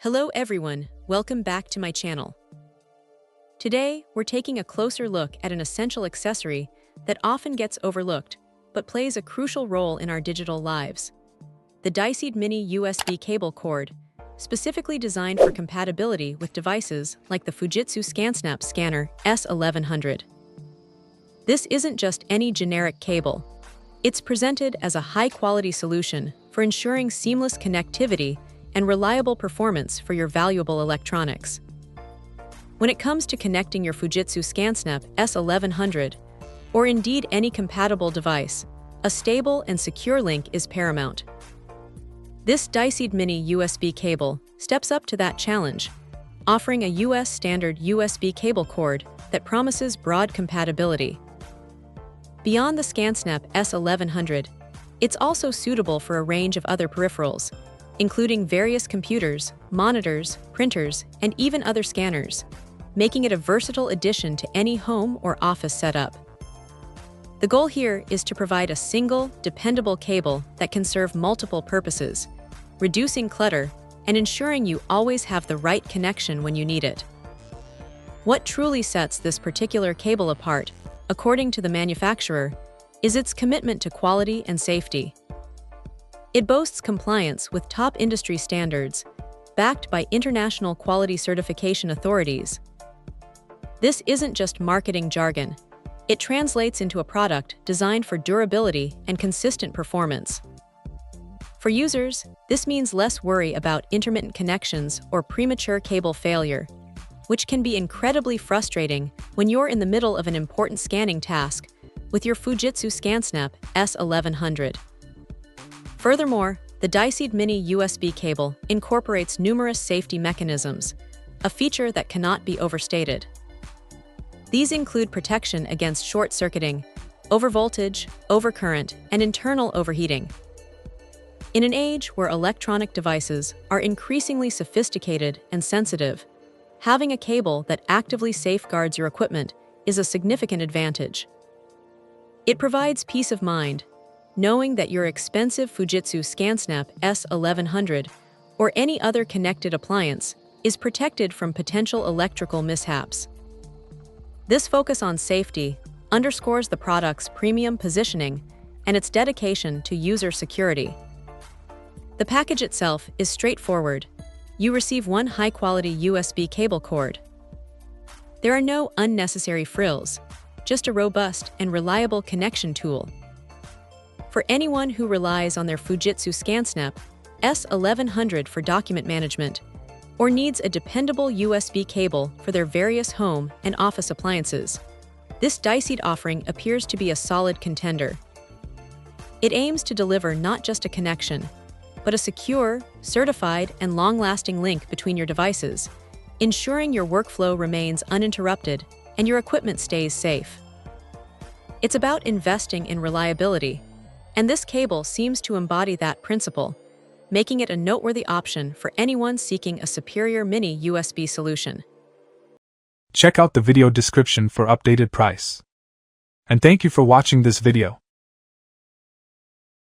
Hello everyone, welcome back to my channel. Today, we're taking a closer look at an essential accessory that often gets overlooked, but plays a crucial role in our digital lives. The Dysead Mini USB cable cord, specifically designed for compatibility with devices like the Fujitsu Scansnap Scanner S1100. This isn't just any generic cable. It's presented as a high-quality solution for ensuring seamless connectivity and reliable performance for your valuable electronics. When it comes to connecting your Fujitsu Scansnap S1100, or indeed any compatible device, a stable and secure link is paramount. This Dysead Mini USB cable steps up to that challenge, offering a US standard USB cable cord that promises broad compatibility. Beyond the Scansnap S1100, it's also suitable for a range of other peripherals, including various computers, monitors, printers, and even other scanners, making it a versatile addition to any home or office setup. The goal here is to provide a single, dependable cable that can serve multiple purposes, reducing clutter and ensuring you always have the right connection when you need it. What truly sets this particular cable apart, according to the manufacturer, is its commitment to quality and safety. It boasts compliance with top industry standards, backed by international quality certification authorities. This isn't just marketing jargon. It translates into a product designed for durability and consistent performance. For users, this means less worry about intermittent connections or premature cable failure, which can be incredibly frustrating when you're in the middle of an important scanning task with your Fujitsu Scansnap S1100. Furthermore, the Dysead Mini USB cable incorporates numerous safety mechanisms, a feature that cannot be overstated. These include protection against short-circuiting, overvoltage, overcurrent, and internal overheating. In an age where electronic devices are increasingly sophisticated and sensitive, having a cable that actively safeguards your equipment is a significant advantage. It provides peace of mind, knowing that your expensive Fujitsu Scansnap S1100 or any other connected appliance is protected from potential electrical mishaps. This focus on safety underscores the product's premium positioning and its dedication to user security. The package itself is straightforward. You receive one high-quality USB cable cord. There are no unnecessary frills, just a robust and reliable connection tool. For anyone who relies on their Fujitsu Scansnap S1100 for document management, or needs a dependable USB cable for their various home and office appliances, this Dysead offering appears to be a solid contender. It aims to deliver not just a connection, but a secure, certified, and long-lasting link between your devices, ensuring your workflow remains uninterrupted and your equipment stays safe. It's about investing in reliability, and this cable seems to embody that principle, making it a noteworthy option for anyone seeking a superior mini USB solution. Check out the video description for updated price. And thank you for watching this video.